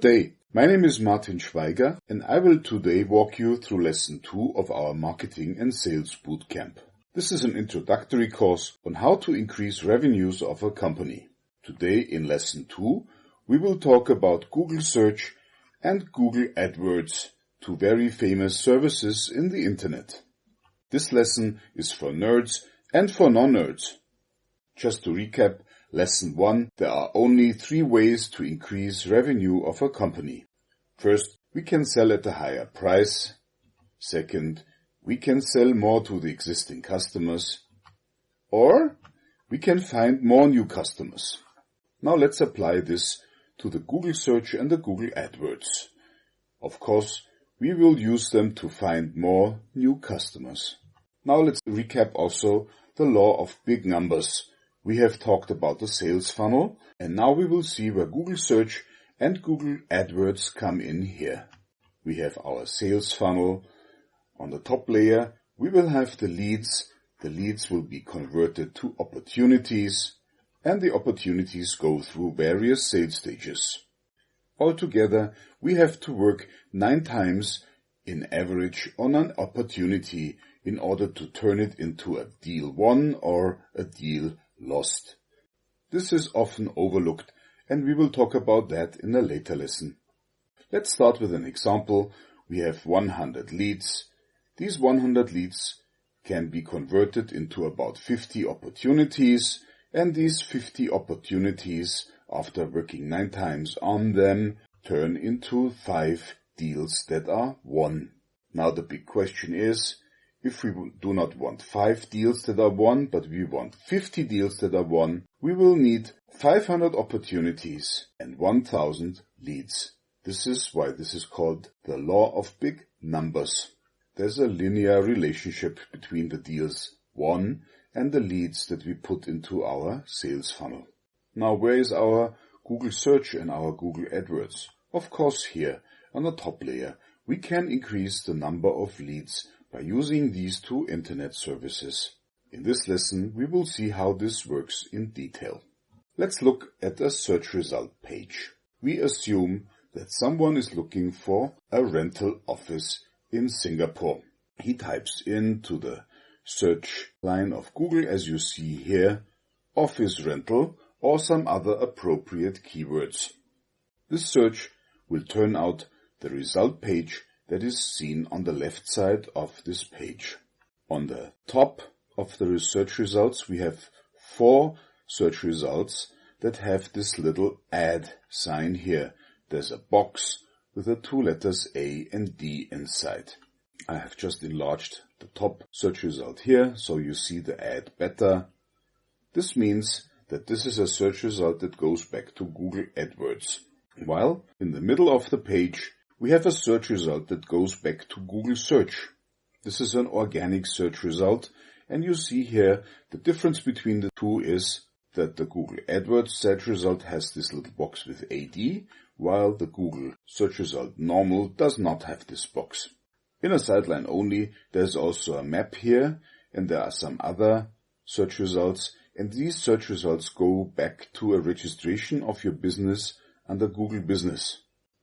day, my name is Martin Schweiger and I will today walk you through lesson 2 of our Marketing and Sales Bootcamp. This is an introductory course on how to increase revenues of a company. Today in lesson 2, we will talk about Google Search and Google Adwords, two very famous services in the internet. This lesson is for nerds and for non-nerds. Just to recap, lesson 1, there are only 3 ways to increase revenue of a company. First, we can sell at a higher price. Second, we can sell more to the existing customers. Or we can find more new customers. Now let's apply this to the Google Search and the Google Adwords. Of course, we will use them to find more new customers. Now let's recap also the law of big numbers. We have talked about the sales funnel, and now we will see where Google Search and Google Adwords come in here. We have our sales funnel. On the top layer, we will have the leads. The leads will be converted to opportunities, and the opportunities go through various sales stages. Altogether, we have to work 9 times in average on an opportunity in order to turn it into a deal won or a deal lost. This is often overlooked, and we will talk about that in a later lesson. Let's start with an example. We have 100 leads. These 100 leads can be converted into about 50 opportunities, and these 50 opportunities, after working 9 times on them, turn into 5 deals that are won. Now the big question is, if we do not want 5 deals that are won, but we want 50 deals that are won, we will need 500 opportunities and 1,000 leads. This is why this is called the law of big numbers. There's a linear relationship between the deals won and the leads that we put into our sales funnel. Now where is our Google Search and our Google Adwords? Of course here, on the top layer, we can increase the number of leads by using these 2 internet services. In this lesson, we will see how this works in detail. Let's look at a search result page. We assume that someone is looking for a rental office in Singapore. He types into the search line of Google, as you see here, office rental or some other appropriate keywords. This search will turn out the result page that is seen on the left side of this page. On the top of the search results, we have 4 search results that have this little add sign here. There's a box with the 2 letters A and D inside. I have just enlarged the top search result here, so you see the add better. This means that this is a search result that goes back to Google Adwords. While in the middle of the page, we have a search result that goes back to Google Search. This is an organic search result, and you see here the difference between the 2 is that the Google Adwords search result has this little box with AD, while the Google search result normal does not have this box. In a sideline only, there's also a map here, and there are some other search results, and these search results go back to a registration of your business under Google Business.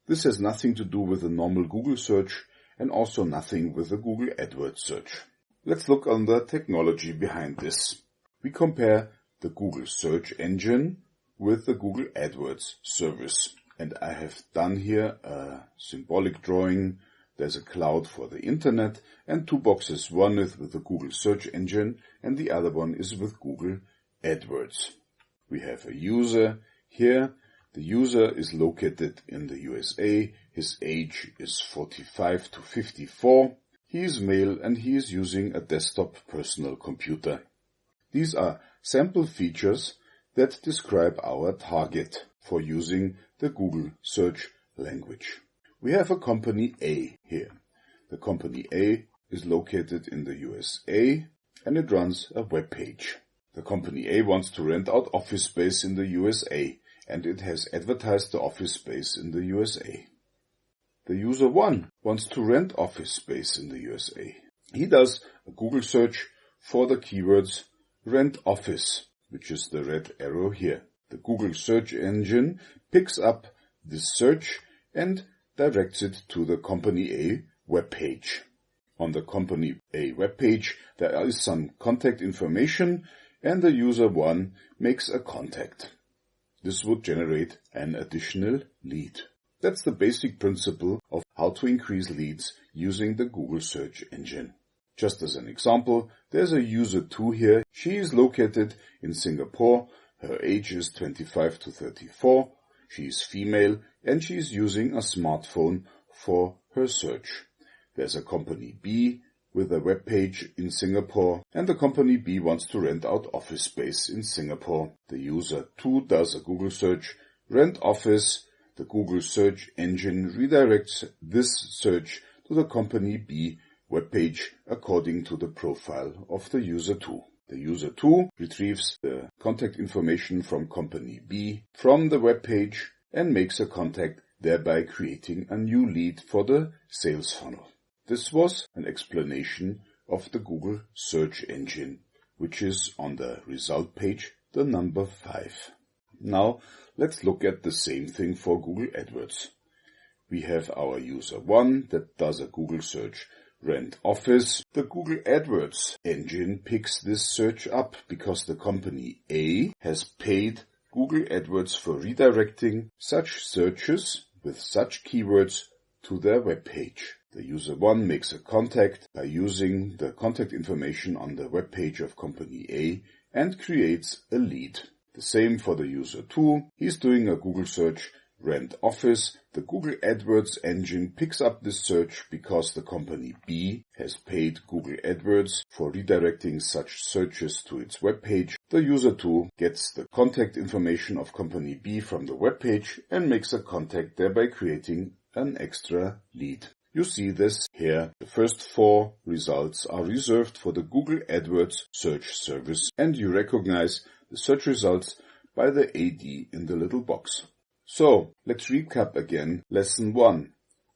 This has nothing to do with the normal Google search and also nothing with the Google Adwords search. Let's look on the technology behind this. We compare the Google search engine with the Google Adwords service. And I have done here a symbolic drawing. There's a cloud for the internet and 2 boxes. One is with the Google search engine and the other one is with Google Adwords. We have a user here. The user is located in the USA. His age is 45 to 54. He is male and he is using a desktop personal computer. These are sample features that describe our target for using the Google search language. We have a company A here. The company A is located in the USA and it runs a web page. The company A wants to rent out office space in the USA. And it has advertised the office space in the USA. The user 1 wants to rent office space in the USA. He does a Google search for the keywords rent office, which is the red arrow here. The Google search engine picks up this search and directs it to the Company A web page. On the Company A web page, there is some contact information, and the user 1 makes a contact. This would generate an additional lead. That's the basic principle of how to increase leads using the Google search engine. Just as an example, there's a user 2 here. She is located in Singapore. Her age is 25 to 34. She is female and she is using a smartphone for her search. There's a Company B with a web page in Singapore, and the Company B wants to rent out office space in Singapore. The user 2 does a Google search, rent office. The Google search engine redirects this search to the Company B web page according to the profile of the user 2. The user 2 retrieves the contact information from Company B from the web page and makes a contact, thereby creating a new lead for the sales funnel. This was an explanation of the Google search engine, which is on the result page, the number 5. Now, let's look at the same thing for Google AdWords. We have our user 1 that does a Google search, rent office. The Google AdWords engine picks this search up because the Company A has paid Google AdWords for redirecting such searches with such keywords to their web page. The user 1 makes a contact by using the contact information on the web page of Company A and creates a lead. The same for the user 2. He's doing a Google search, rent office. The Google AdWords engine picks up this search because the Company B has paid Google AdWords for redirecting such searches to its web page. The user 2 gets the contact information of Company B from the web page and makes a contact, thereby creating an extra lead. You see this here. The first 4 results are reserved for the Google AdWords search service, and you recognize the search results by the AD in the little box. So, let's recap again. Lesson 1.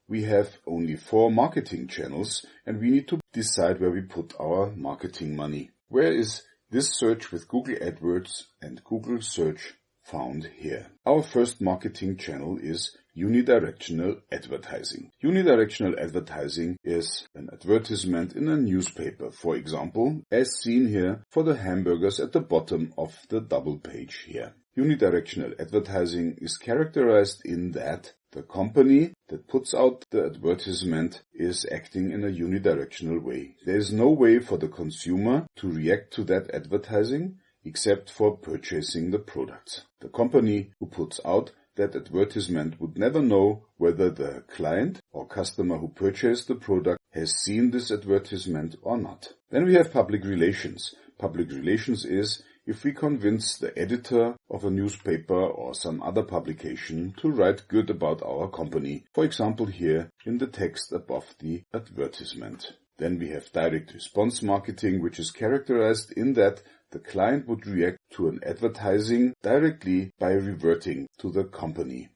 We have only 4 marketing channels, and we need to decide where we put our marketing money. Where is this search with Google AdWords and Google search found here? Our first marketing channel is unidirectional advertising. Unidirectional advertising is an advertisement in a newspaper, for example, as seen here for the hamburgers at the bottom of the double page here. Unidirectional advertising is characterized in that the company that puts out the advertisement is acting in a unidirectional way. There is no way for the consumer to react to that advertising except for purchasing the products. The company who puts out that advertisement would never know whether the client or customer who purchased the product has seen this advertisement or not. Then we have public relations. Public relations is if we convince the editor of a newspaper or some other publication to write good about our company, for example here in the text above the advertisement. Then we have direct response marketing, which is characterized in that the client would react to an advertising directly by reverting to the company.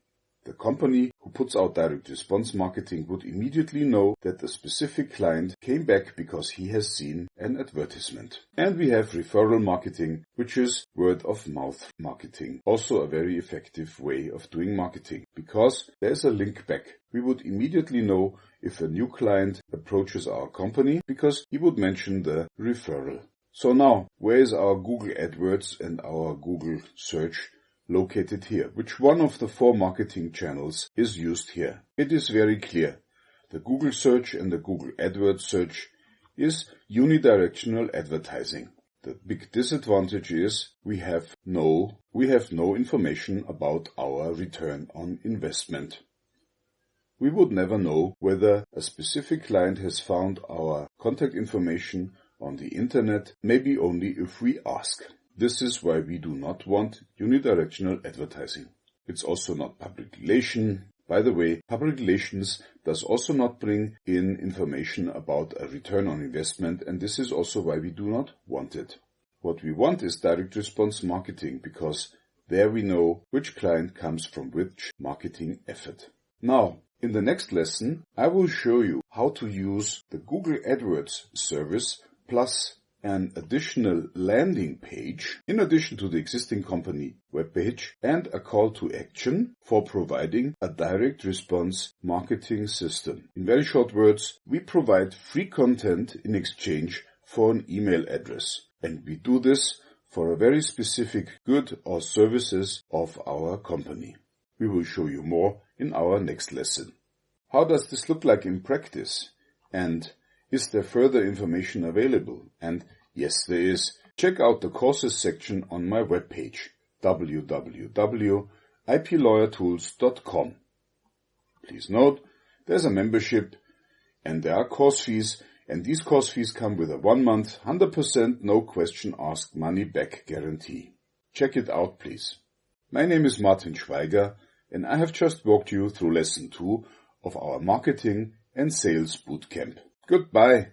The company who puts out direct response marketing would immediately know that the specific client came back because he has seen an advertisement. And we have referral marketing, which is word of mouth marketing. Also a very effective way of doing marketing because there's a link back. We would immediately know if a new client approaches our company because he would mention the referral. So now, where is our Google AdWords and our Google search located here? Which one of the 4 marketing channels is used here? It is very clear. The Google search and the Google AdWords search is unidirectional advertising. The big disadvantage is we have no information about our return on investment. We would never know whether a specific client has found our contact information on the internet, maybe only if we ask. This is why we do not want unidirectional advertising. It's also not public relation. By the way, public relations does also not bring in information about a return on investment, and this is also why we do not want it. What we want is direct response marketing, because there we know which client comes from which marketing effort. Now, in the next lesson, I will show you how to use the Google AdWords service plus an additional landing page in addition to the existing company webpage and a call to action for providing a direct response marketing system. In very short words, we provide free content in exchange for an email address, and we do this for a very specific good or services of our company. We will show you more in our next lesson. How does this look like in practice? And is there further information available? And yes, there is. Check out the courses section on my webpage, www.iplawyertools.com. Please note, there's a membership and there are course fees, and these course fees come with a 1 month, 100% no question asked money back guarantee. Check it out, please. My name is Martin Schweiger, and I have just walked you through lesson 2 of our marketing and sales bootcamp. Goodbye.